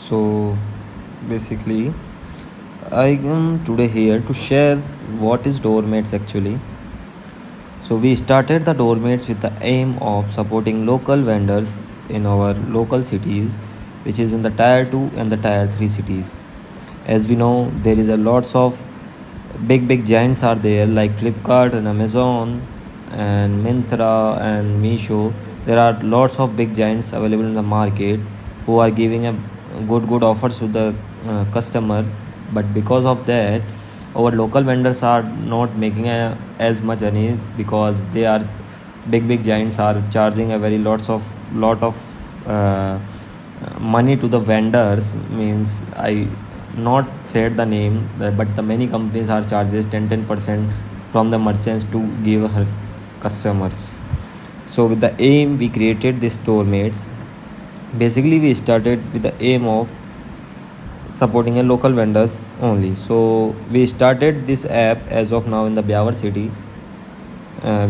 So basically, I am today here to share what is Doormates actually. So we started the Doormates with the aim of supporting local vendors in our local cities, which is in the tier 2 and the tier 3 cities. As we know, there is a lots of big giants are there like Flipkart and Amazon and Myntra and Meesho. There are lots of big giants available in the market who are giving a good offers to the customer, but because of that our local vendors are not making as much earnings because they are big giants are charging a very lot of uh, money to the vendors. Means I not said the name, but the many companies are charges 10% from the merchants to give her customers. So with the aim we created this Doormates. Basically we started with the aim of supporting a local vendors only. So we started this app as of now in the Biawar city,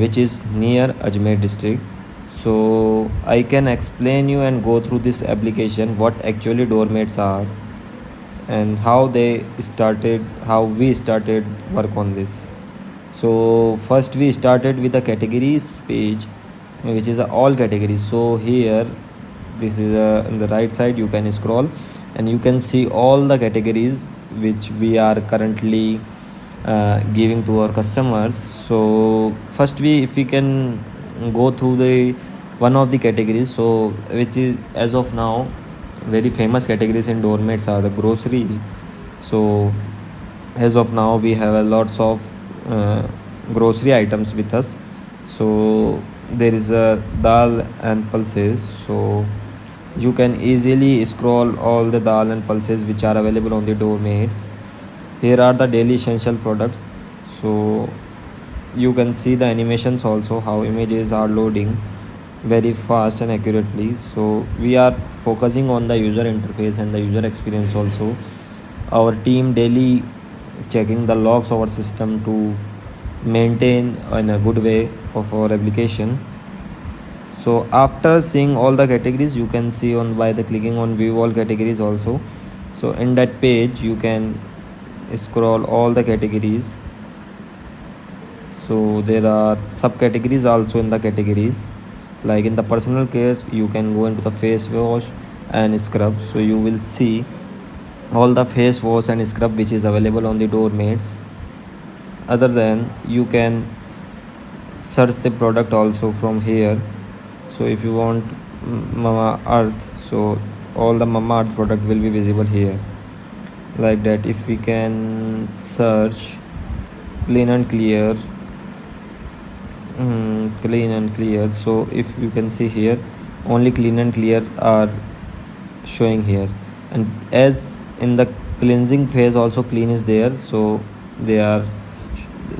which is near Ajmer district. So I can explain you and go through this application what actually Doormates are and how we started work on this. So first we started with the categories page, which is all categories. So here this is in the right side you can scroll and you can see all the categories which we are currently giving to our customers. So first if we can go through the one of the categories, so which is as of now very famous categories in Doormates are the grocery. So as of now we have a lots of grocery items with us. So there is a dal and pulses. So you can easily scroll all the dal and pulses which are available on the Doormates. Here are the daily essential products. So you can see the animations also, how images are loading very fast and accurately. So we are focusing on the user interface and the user experience also. Our team daily checking the logs of our system to maintain in a good way of our application. So after seeing all the categories you can see on by the clicking on view all categories also. So in that page you can scroll all the categories. So there are subcategories also in the categories, like in the personal care you can go into the face wash and scrub. So you will see all the face wash and scrub which is available on the Doormates. Other than you can search the product also from here. So if you want Mamaearth, so all the Mamaearth product will be visible here, like that. If we can search clean and clear, so if you can see here only clean and clear are showing here, and as in the cleansing phase also clean is there, so they are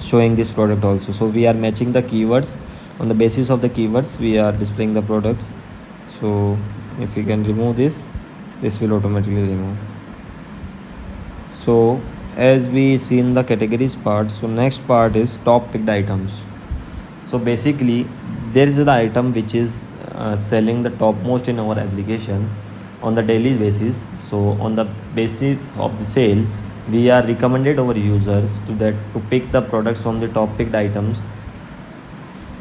showing this product also. So we are matching the keywords. On the basis of the keywords we are displaying the products. So if we can remove this will automatically remove. So as we see in the categories part, so next part is top picked items. So basically there is the item which is selling the topmost in our application on the daily basis. So on the basis of the sale we are recommended our users to pick the products from the top picked items.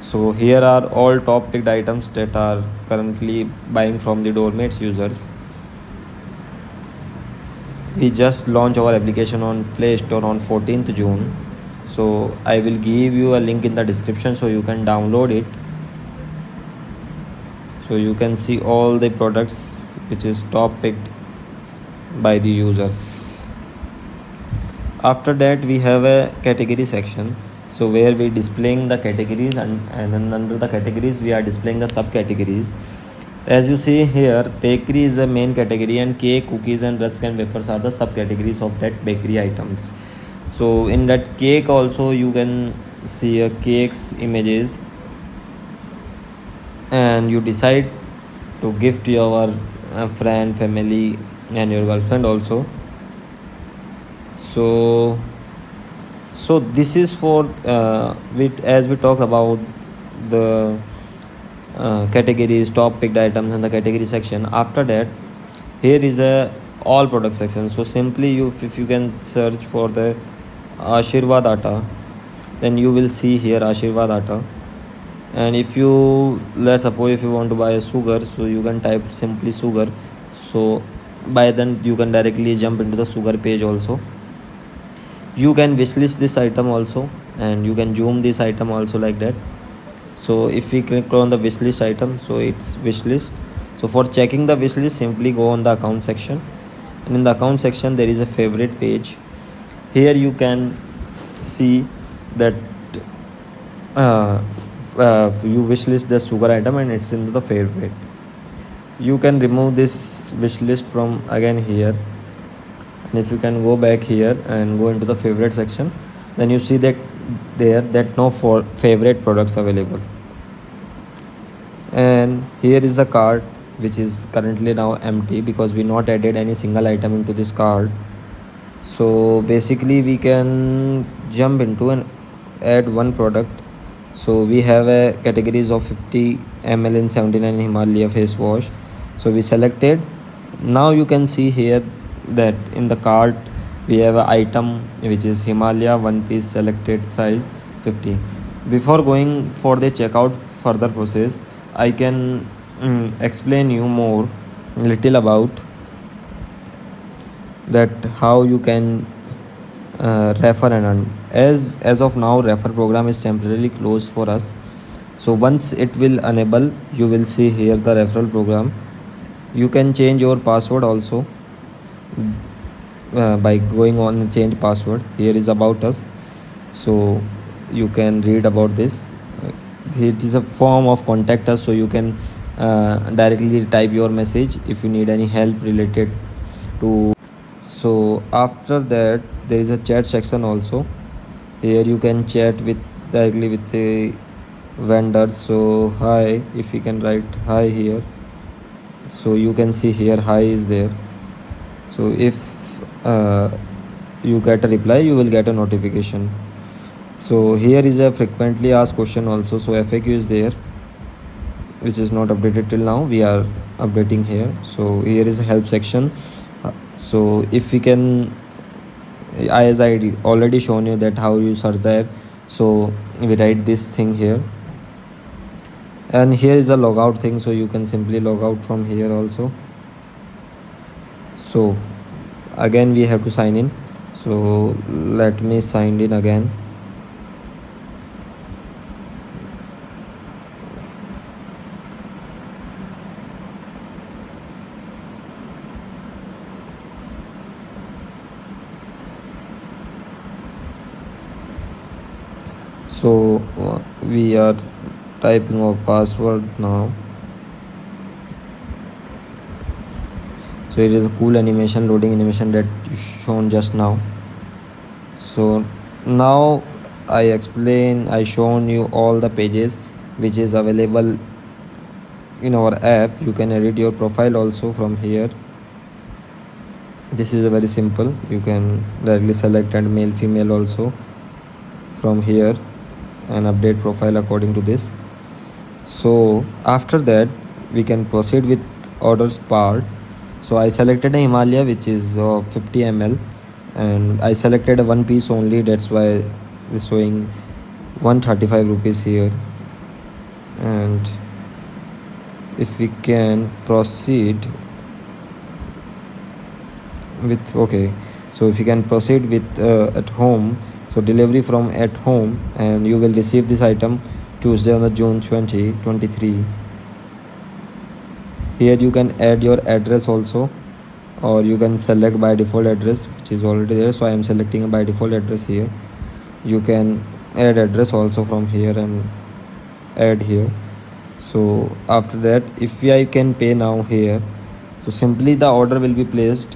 So here are all top picked items that are currently buying from the Doormates users. We just launched our application on Play Store on 14th June. So I will give you a link in the description so you can download it. So you can see all the products which is top picked by the users. After that we have a category section, so where we displaying the categories and then under the categories we are displaying the subcategories. As you see here, bakery is a main category and cake, cookies and rusk and wafers are the subcategories of that bakery items. So in that cake also you can see a cakes images and you decide to gift your friend, family and your girlfriend also. So this is for as we talk about the categories, top picked items and the category section. After that here is a all product sections. So simply if you can search for the Ashirvad Atta, then you will see here Ashirvad Atta. And if you, let's suppose if you want to buy a sugar, so you can type simply sugar. So by then you can directly jump into the sugar page also. You can wishlist this item also, and you can zoom this item also like that. So if we click on the wishlist item, so it's wishlist. So for checking the wishlist, simply go on the account section, and in the account section there is a favorite page. Here you can see that you wishlist the sugar item and it's into the favorite. You can remove this wishlist from again here, and if you can go back here and go into the favorite section, then you see that there that no for favorite products available. And here is the cart, which is currently now empty because we not added any single item into this cart. So basically we can jump into and add one product. So we have a categories of 50 ml in 79 Himalaya face wash. So we selected. Now you can see here that in the cart we have an item which is Himalaya one piece selected size 50. Before going for the checkout further process, I can explain you more little about that how you can refer and earn. As of now, refer program is temporarily closed for us. So once it will enable, you will see here the referral program. You can change your password also by going on change password. Here is about us, so you can read about this. It is a form of contact us, so you can directly type your message if you need any help related to. So after that there is a chat section also. Here you can chat with directly with the vendors. So hi, if you can write hi here, so you can see here hi is there. So if you get a reply, you will get a notification. So here is a frequently asked question also. So FAQ is there, which is not updated till now. We are updating here. So here is a help section. So if we can, as I already shown you that how you search the app, so we write this thing here. And here is a logout thing, so you can simply log out from here also. So again we have to sign in. So let me sign in again. So we are typing our password now. So it is a cool animation, loading animation that shown just now. So now I shown you all the pages which is available in our app. You can edit your profile also from here. This is a very simple. You can directly select and male female also from here and update profile according to this. So after that we can proceed with orders part. So I selected a Himalaya which is 50 ml, and I selected a one piece only, that's why it's showing 135 rupees here. And if we can proceed with okay, so if you can proceed with at home, so delivery from at home, and you will receive this item Tuesday on the June 2023. Here you can add your address also, or you can select by default address which is already there. So I am selecting a by default address here. You can add address also from here and add here. So after that, if I can pay now here, so simply the order will be placed.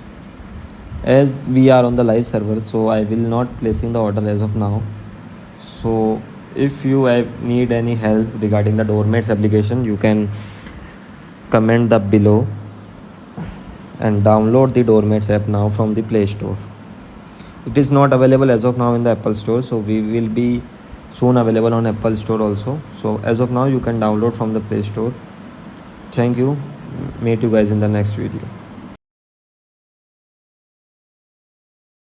As we are on the live server, so I will not placing the order as of now. So if you need any help regarding the Doormates application, you can comment the below and download the Doormates app now from the Play Store. It is not available as of now in the Apple Store, so we will be soon available on Apple Store also. So as of now you can download from the Play Store. Thank you. Meet you guys in the next video.